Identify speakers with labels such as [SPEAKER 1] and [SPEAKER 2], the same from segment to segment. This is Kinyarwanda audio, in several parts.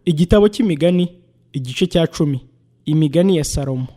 [SPEAKER 1] Igitabo cy'imigani igice cya 10. Imigani ya Salomo.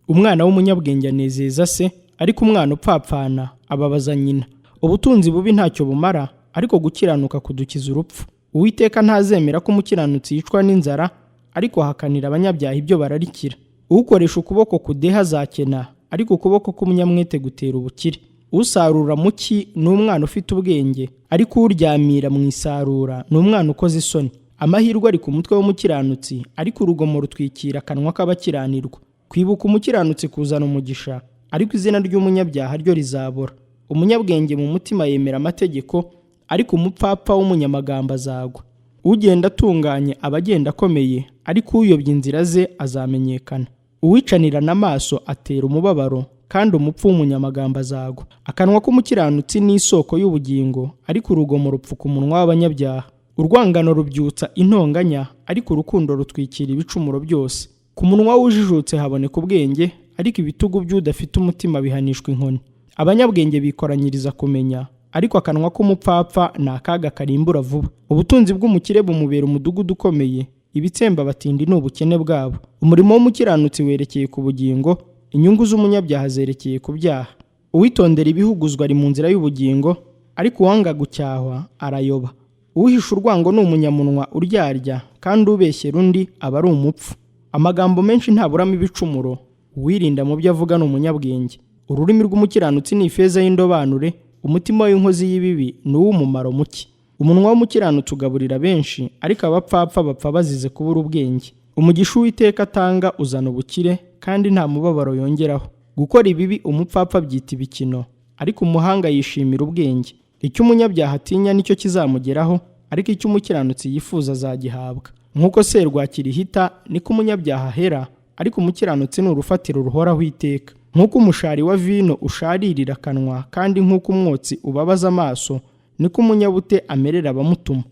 [SPEAKER 1] Umwana w'umunyabwenge anezeza se, ariko umwana upfapfana ababaza nyina. Ubutunzi bubi ntacyo bumara, ariko gukiranuka kudukiza urupfu. Uwiteka ntazemera ko umukiranutsi yicwa n'inzara, ariko ahakanira abanyabyaha ibyo bararikira. Ukoresha ukuboko kudeha azakena, ariko ukuboko k'umunyamwete gutera ubukire. Usarura muki ni umwana ufite ubwenge, ariko uryamira mu isarura ni umwana ukoze isoni. Amahirwe ari ku mutwe w'umukiranutsi, ariko urugomo rutwikira akanwa k'abakiranirwa. Kwibuka umukiranutsi kuzana umugisha, ariko izina ry'umunyabyaha ryo rizabora. Umunyabwenge mu mutima yemera amategeko, ariko umupfapfa w'umunyamagambo azagwa. Ugenda atunganye aba agenda akomeye, ariko uyobya inzira ze azamenyekana. Uwicanirana amaso atera umubabaro, kandi umupfu w'umunyamagambo azagwa. Akanwa k'umukiranutsi ni isoko y'ubugingo, ariko urugomo rupfuka umunwa w'abanyabyaha. Urwangano rubyutsa intonganya, ariko urukundo rutwikira ibicumuro byose. Ku munwa w'ujijutse haboneka ubwenge, ariko ibitugu by'udafite umutima bihanishwa inkoni. Abanyabwenge bikoranyiriza kumenya, ariko akanwa k'umupfapfa ni akaga karimbura vuba. Ubutunzi bw'umukire bumubera umudugudu ukomeye, ibitsemba abatindi ni ubukene bwabo. Umurimo w'umukiranutsi werekeye ku bugingo, inyungu z'umunyabyaha zerekeye ku byaha. Uwitondera ibihuguzwa ari mu nzira y'ubugingo, ariko uwanga gucyahwa arayoba. Uhisha urwango ni umunyamunwa uryarya, kandi ubeshyera undi aba ari umupfu. Amagambo menshi ntaburamo ibicumuro, uwirinda mu byo avuga ni umunyabwenge. Ururimi rw'umukiranutsi ni ifeza y'indobanure, umutima w'inkozi y'ibibi ni uw'umumaro muke. Umunwa w'umukiranutsi ugaburira benshi, ariko abapfapfa bapfa bazize kubura ubwenge. Umugisha Uwiteka atanga uzana ubukire, kandi nta mubabaro yongeraho. Gukora ibibi umupfapfa byita ibikino, ariko umuhanga yishimira ubwenge. Icyo umunyabyaha atinya nicyo kizamugeraho, ariko icyo umukiranutsi yifuza azagihabwa. Nk'uko serwakira ihita, niko umunyabyaha ahera, ariko umukiranutsi ni urufatiro ruhoraho iteka. Nk'uko umushari wa vino usharirira akanwa, kandi nk'uko umwotsi ubabaza amaso, niko umunyabute amerera abamutuma.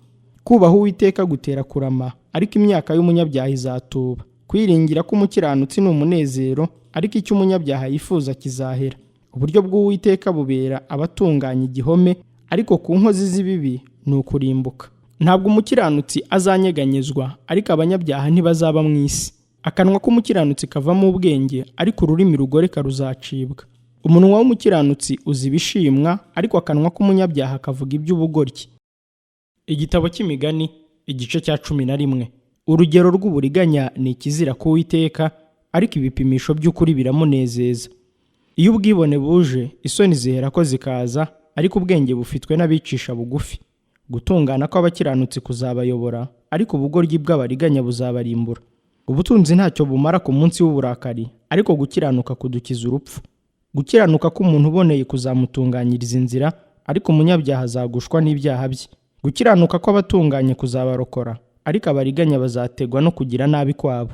[SPEAKER 1] Kubaha Uwiteka gutera kurama, ariko imyaka y'umunyabyaha izatuba. Kwiringira k'umukiranutsi ni umunezero, ariko icyo umunyabyaha yifuza kizahera. Uburyo bw'Uwiteka bubera abatunganya igihome, ariko ku nkozi z'ibibi ni ukurimbuka. Ntabwo umukiranutsi azanyeganyezwa, ariko abanyabyaha ntibazaba mu isi. Akanwa k'umukiranutsi kavamo ubwenge, ariko ururimi rugoreka ruzacibwa. Umunwa w'umukiranutsi uzi ibishimwa, ariko akanwa k'umunyabyaha kavuga iby'ubugoryi. Igitabo cy'imigani igice cya 11. Urugero rw'uburiganya ni ikizira ku Uwiteka, ariko ibipimisho by'ukuri biramunezeza. Iyo ubwibone buje, isoni zihera ko zikaza, ariko ubwenge bufitwe n'abicisha bugufi. Gutungana kw'abakiranutsi kuzabayobora, ariko ubugoryi bw'abariganya buzabarimbura. Ubutunzi ntacyo bumara ku munsi w'uburakari, ariko gukiranuka kudukiza urupfu. Gukiranuka k'umuntu uboneye kuzamutunganyiriza inzira, ariko umunyabyaha azagushwa n'ibyaha bye. Gukiranuka kw'abatunganye kuzabarokora, ariko abariganya bazategwa no kugira nabi kwabo.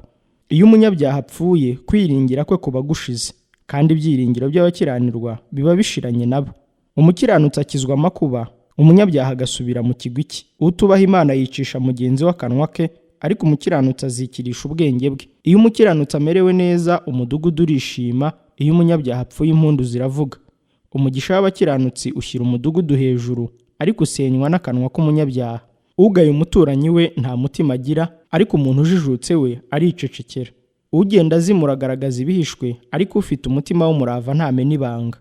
[SPEAKER 1] Iyo umunyabyaha apfuye, kwiringira kwe kuba gushize, kandi ibyiringiro by'abakiranirwa biba bishiranye nabo. Umukiranutsi akizwa amakuba, umunyabyaha agasubira mu kigwi cye. Utubaha Imana yicisha mugenzi we akanwa ke, ariko umukiranutsi azikirisha ubwenge bwe. Iyo umukiranutsi amerewe neza, umudugudu urishima, iyo umunyabyaha apfuye impundu ziravuga. Umugisha w'abakiranutsi ushyira umudugudu hejuru, ariko usenywa n'akanwa k'umunyabyaha. Ugaye umuturanyi we nta mutima agira, ariko umuntu ujijutse we aricecekera. Ugenda azimura agaragaza ibihishwe, ariko ufite umutima w'umurava ntamena ibanga.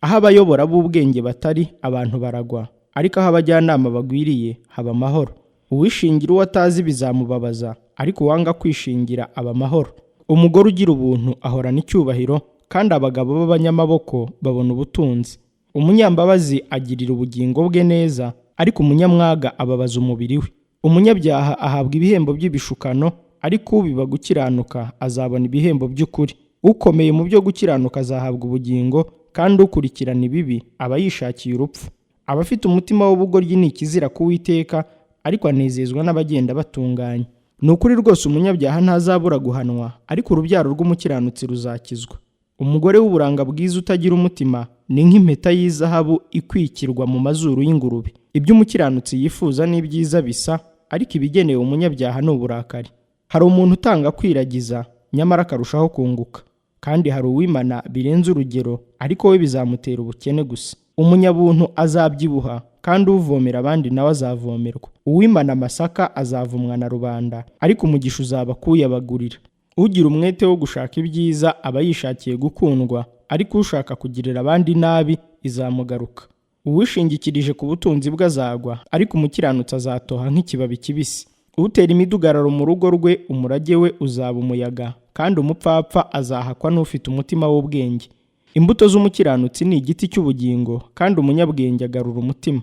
[SPEAKER 1] Aho abayobora b'ubwenge batari, abantu baragwa, ariko aho abajyanama bagwiriye haba amahoro. Uwishingira uwo atazi bizamubabaza, ariko uwanga kwishingira aba amahoro. Umugore ugira ubuntu ahorana icyubahiro, kandi abagabo b'abanyamaboko babona ubutunzi. Umunyambabazi agirira ubugingo bwe neza, ariko umunyamwaga ababaza umubiri we. Umunyabyaha ahabwa ibihembo by'ibishukano, ariko ubiba gukiranuka azabona ibihembo by'ukuri. Ukomeye mu byo gukiranuka azahabwa ubugingo, kandi ukurikirana ibibi aba yishakiye urupfu. Abafite umutima w'ubugoryi ni ikizira ku Uwiteka, ariko anezezwa n'abagenda batunganye. Ni ukuri rwose umunyabyaha ntazabura guhanwa, ariko urubyaro rw'umukiranutsi ruzakizwa. Umugore w'uburanga bwiza utagira umutima ni nk'impeta y'izahabu ikwikirwa mu mazuru y'ingurube. Ibyo umukiranutsi yifuza ni ibyiza bisa, ariko ibigenewe umunyabyaha ni uburakari. Hari umuntu utanga kwiragiza, nyamara akarushaho kunguka, kandi hari uwimana birenze urugero, ariko we bizamutera ubukene gusa. Umunyabuntu azabyibuha, kandi uvomera abandi nawe azavomerwa. Uwimana amasaka azavumwa na rubanda, ariko umugisha uzaba kuyabagurira. Ugira umwete wo gushaka ibyiza aba yishakiye gukundwa, ariko ushaka kugirira abandi nabi izamugaruka. Uwishingikirije ku butunzi bwe azagwa, ariko umukiranutsi azatoha nk'ikibabi kibisi. Utera imidugararo mu rugo rwe, umurage we uzaba umuyaga, kandi umupfapfa azahakwa n'ufite umutima w'ubwenge. Imbuto z'umukiranutsi ni igiti cy'ubugingo, kandi umunyabwenge agarura umutima.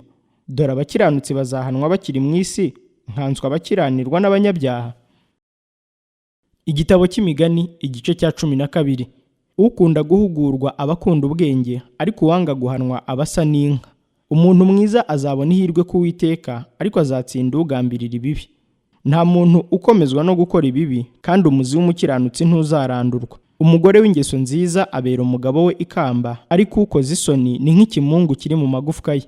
[SPEAKER 1] Dore abakiranutsi bazahanwa bakiri mu isi, nkanswe abakiranirwa n'abanyabyaha. Igitabo cy'Imigani, igice cya 12. Ukunda guhugurwa aba akunda ubwenge, ariko uwanga guhanwa aba asa n'inka. Umuntu mwiza azabona ihirwe ku Uwiteka, ariko azatsinda ugambirira ibibi. Nta muntu ukomezwa no gukora ibibi, kandi umuzi w'umukiranutsi ntuzarandurwa. Umugore w'ingeso nziza abera umugabo we ikamba, ariko ukoze isoni ni nk'ikimungu kiri mu magufwa ye.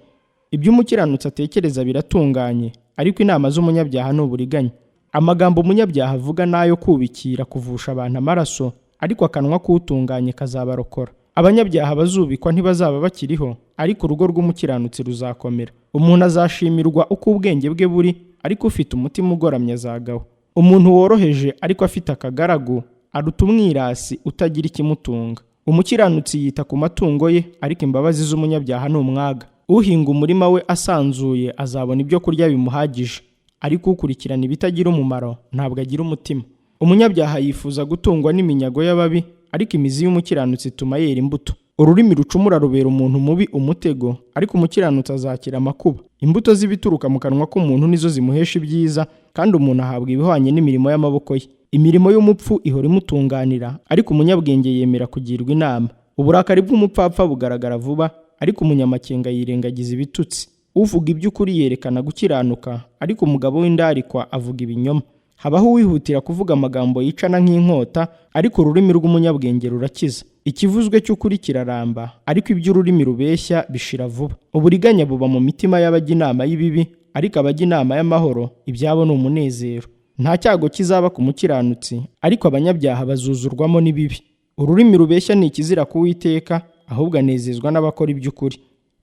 [SPEAKER 1] Ibyo umukiranutsi atekereza biratunganye, ariko inama z'umunyabyaha ni uburiganya. Amagambo umunyabyaha avuga nayo kubikira kuvusha abantu amaraso, ariko akanwa k'utunganye kazabarokora. Abanyabyaha bazubikwa ntibazaba bakiriho, ariko urugo rw'umukiranutsi ruzakomera. Umuntu azashimirwa uko ubwenge bwe buri, ariko ufite umutima ugoramye azagaho. Umuntu woroheje ariko afite akagaragu aruta umwirasi utagira ikimutunga. Umukiranutsi yita ku matungo ye, ariko imbabazi z'umunyabyaha ni umwaga. Uhinga umurima we asanzuye azabona ibyo kurya bimuhagije, ariko ukurikirana ibitagira umumaro ntabwo agira umutima. Umunyabyaha yifuza gutungwa n'iminyago y'ababi, ariko imizi y'umukiranutsi ituma yera imbuto. Ururimi rucumura rubera umuntu mubi umutego, ariko umukiranutsi azakira amakuba. Imbuto z'ibituruka mu kanwa k'umuntu nizo zimuhesha ibyiza, kandi umuntu ahabwa ibihwanye n'imirimo y'amaboko ye. Imirimo y'umupfu ihora imutunganira, ariko umunyabwenge yemera kugirwa inama. Uburakari bw'umupfapfa bugaragara vuba, ariko umunyamakenga yirengagiza ibitutsi. Uvuga iby'ukuri yerekana gukiranuka, ariko umugabo w'indarikwa avuga ibinyoma. Habaho uwihutira kuvuga amagambo yicana nk'inkota, ariko ururimi rw'umunyabwenge rurakiza. Ikivuzwe cy'ukuri kiraramba, ariko iby'ururimi rubeshya bishira vuba. Uburiganya buba mu mitima y'abajya inama y'ibibi, ariko abajya inama y'amahoro ibyabo ni umunezero. Nta cyago kizaba ku mukiranutsi, ariko abanyabyaha bazuzurwamo n'ibibi. Ururimi rubeshya ni ikizira ku Uwiteka, ahubwo anezezwa n'abakora iby'ukuri.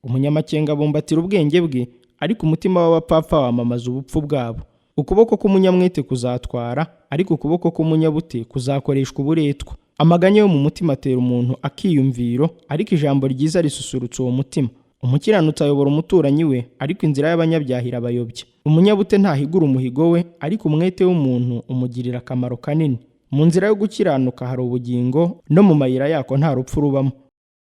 [SPEAKER 1] Umunyamakenga abumbatira ubwenge bwe, ariko umutima w'abapfapfa wamamaza ubupfu bwabo. Ukuboko k'umunyamwete kuzatwara, ariko ukuboko k'umunyabute kuzakoreshwa uburetwa. Amaganya yo mu mutima atera umuntu akiyumviro, ariko ijambo ryiza risusurutsa uwo mutima. Umukiranutsi ayobora umuturanyi we, ariko inzira y'abanyabyaha irabayobya. Umunyabute ntahigura umuhigo we, ariko umwete w'umuntu umugirira akamaro kanini. Mu nzira yo gukiranuka hari ubugingo, no mu mayira yako nta rupfu rubamo.